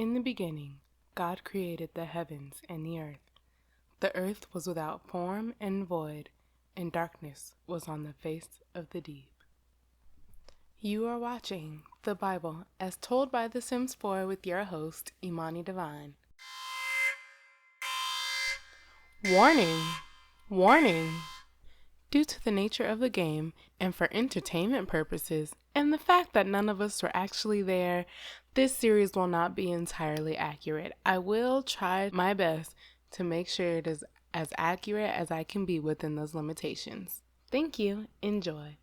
In the beginning, God created the heavens and the earth. The earth was without form and void, and darkness was on the face of the deep. You are watching the Bible as told by The Sims 4 with your host, simanidivine. Warning! Warning! Due to the nature of the game and for entertainment purposes, and the fact that none of us were actually there, this series will not be entirely accurate. I will try my best to make sure it is as accurate as I can be within those limitations. Thank you. Enjoy.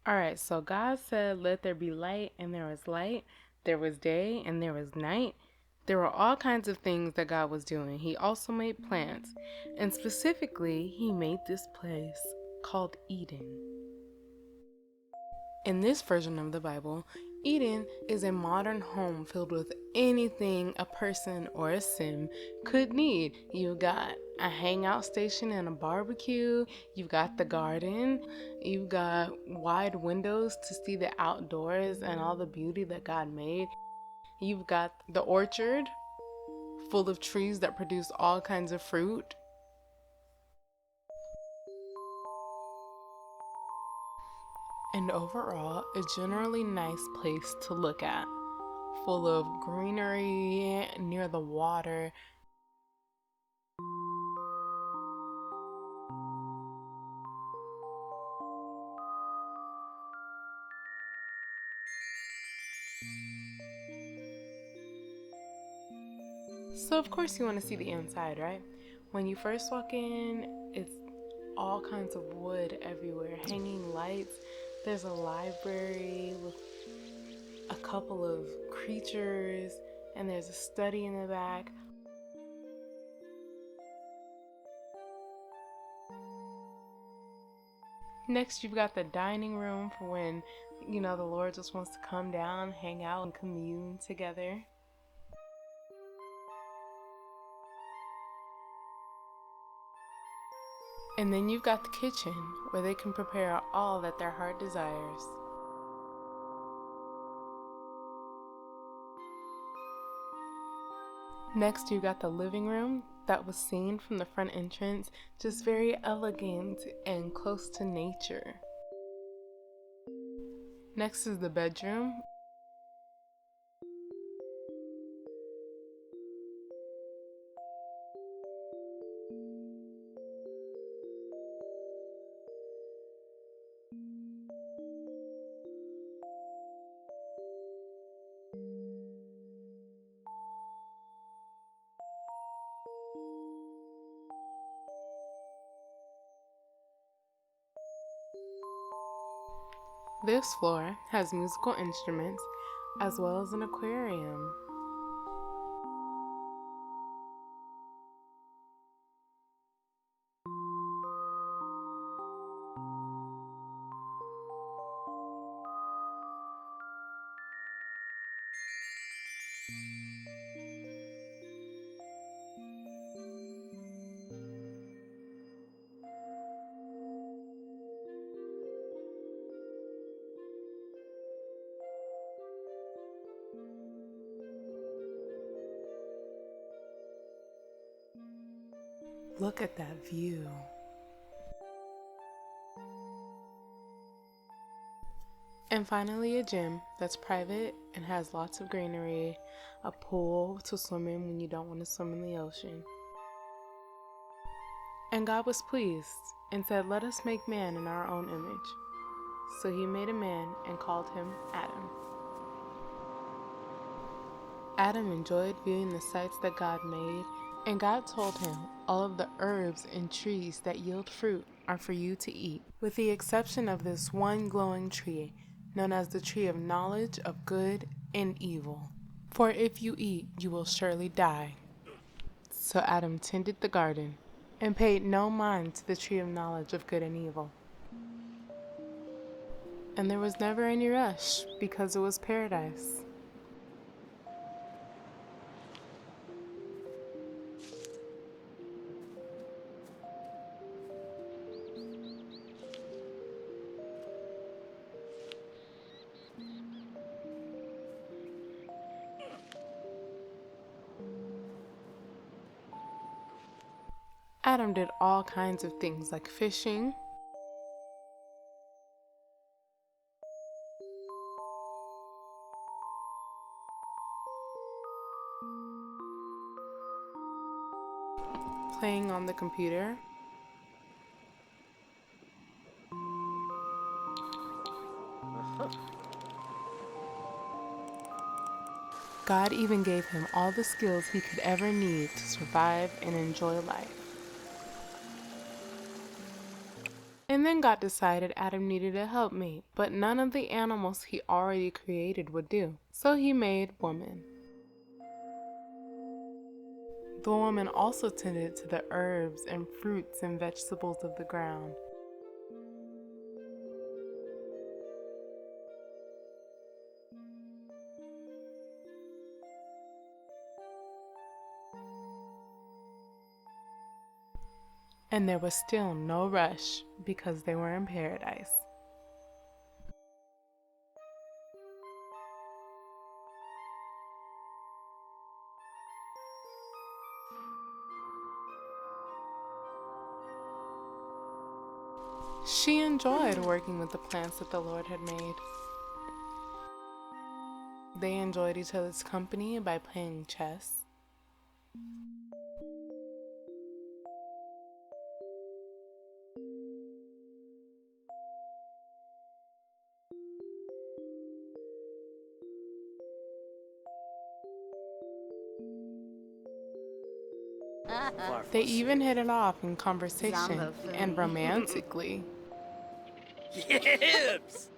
Alright, so God said, "Let there be light," and there was light. There was day, and there was night. There were all kinds of things that God was doing. He also made plants, and specifically, He made this place called Eden. In this version of the Bible, Eden is a modern home filled with anything a person or a sim could need. You've got a hangout station and a barbecue, you've got the garden, you've got wide windows to see the outdoors and all the beauty that God made. You've got the orchard full of trees that produce all kinds of fruit. And overall, a generally nice place to look at, full of greenery near the water. So of course you want to see the inside, right? When you first walk in, it's all kinds of wood everywhere, hanging lights. There's a library with a couple of creatures, and there's a study in the back. Next, you've got the dining room for when, the Lord just wants to come down, hang out, and commune together. And then you've got the kitchen, where they can prepare all that their heart desires. Next, you've got the living room that was seen from the front entrance, just very elegant and close to nature. Next is the bedroom. This floor has musical instruments as well as an aquarium. Look at that view. And finally, a gym that's private and has lots of greenery, a pool to swim in when you don't want to swim in the ocean. And God was pleased and said, "Let us make man in our own image." So He made a man and called him Adam. Adam enjoyed viewing the sights that God made, and God told him, "All of the herbs and trees that yield fruit are for you to eat, with the exception of this one glowing tree, known as the tree of knowledge of good and evil. For if you eat, you will surely die." So Adam tended the garden and paid no mind to the tree of knowledge of good and evil. And there was never any rush because it was paradise. Adam did all kinds of things like fishing, playing on the computer, God even gave him all the skills he could ever need to survive and enjoy life. And then God decided Adam needed a helpmate, but none of the animals he already created would do. So he made woman. The woman also tended to the herbs and fruits and vegetables of the ground. And there was still no rush because they were in paradise. She enjoyed working with the plants that the Lord had made. They enjoyed each other's company by playing chess. They even hit it off in conversation and romantically. Yips!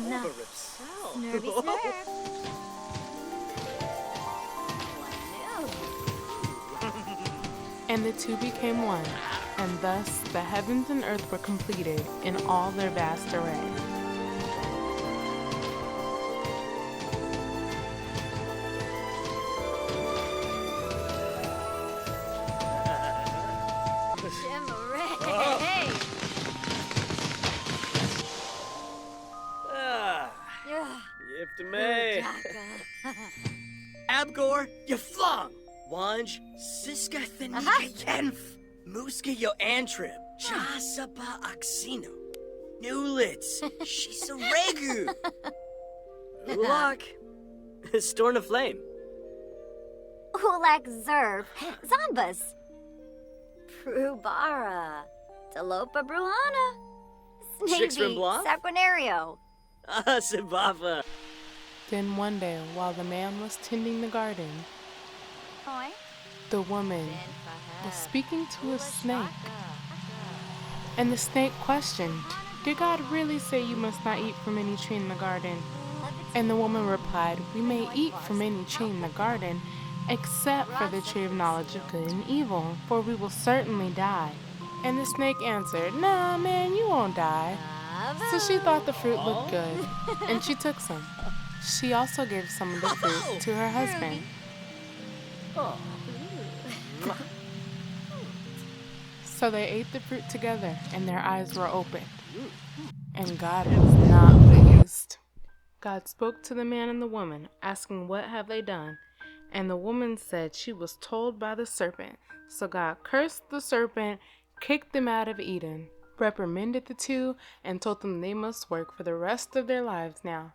Nervy snurf. And the two became one, and thus the heavens and earth were completed in all their vast array. Yip to me. Abgor, you flung. Wanj, Siska Thanika Yenf. Muska yo Antrib. Jasapa Oxino. Newlitz. She's a Regu. Ulak. Storn a flame. Ulak Zerf. Zombas. Prubara. Talopa Bruhana. Snavy. Saquinario. Sibava. Then one day, while the man was tending the garden, the woman was speaking to a snake. And the snake questioned, "Did God really say you must not eat from any tree in the garden?" And the woman replied, "We may eat from any tree in the garden, except for the tree of knowledge of good and evil, for we will certainly die." And the snake answered, "Nah, man, you won't die." So she thought the fruit looked good, and she took some. She also gave some of the fruit to her husband. So they ate the fruit together, and their eyes were opened. And God was not pleased. God spoke to the man and the woman, asking, "What have they done?" And the woman said she was told by the serpent. So God cursed the serpent, kicked them out of Eden, reprimanded the two, and told them they must work for the rest of their lives now.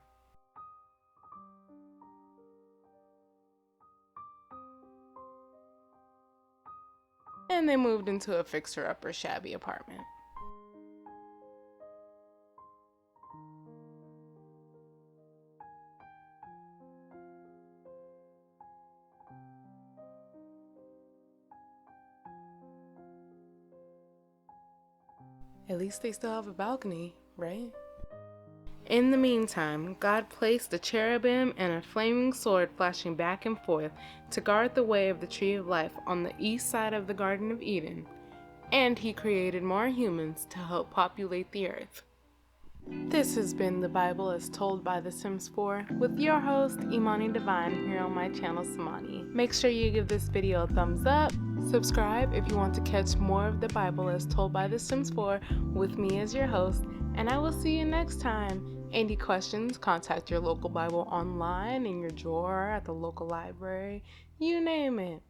And they moved into a fixer-upper shabby apartment. At least they still have a balcony, right? In the meantime, God placed a cherubim and a flaming sword flashing back and forth to guard the way of the tree of life on the east side of the Garden of Eden, and he created more humans to help populate the earth. This has been The Bible as Told by The Sims 4 with your host, simanidivine, here on my channel, Simani. Make sure you give this video a thumbs up, subscribe if you want to catch more of The Bible as Told by The Sims 4 with me as your host, and I will see you next time. Any questions, contact your local Bible online, in your drawer, at the local library, you name it.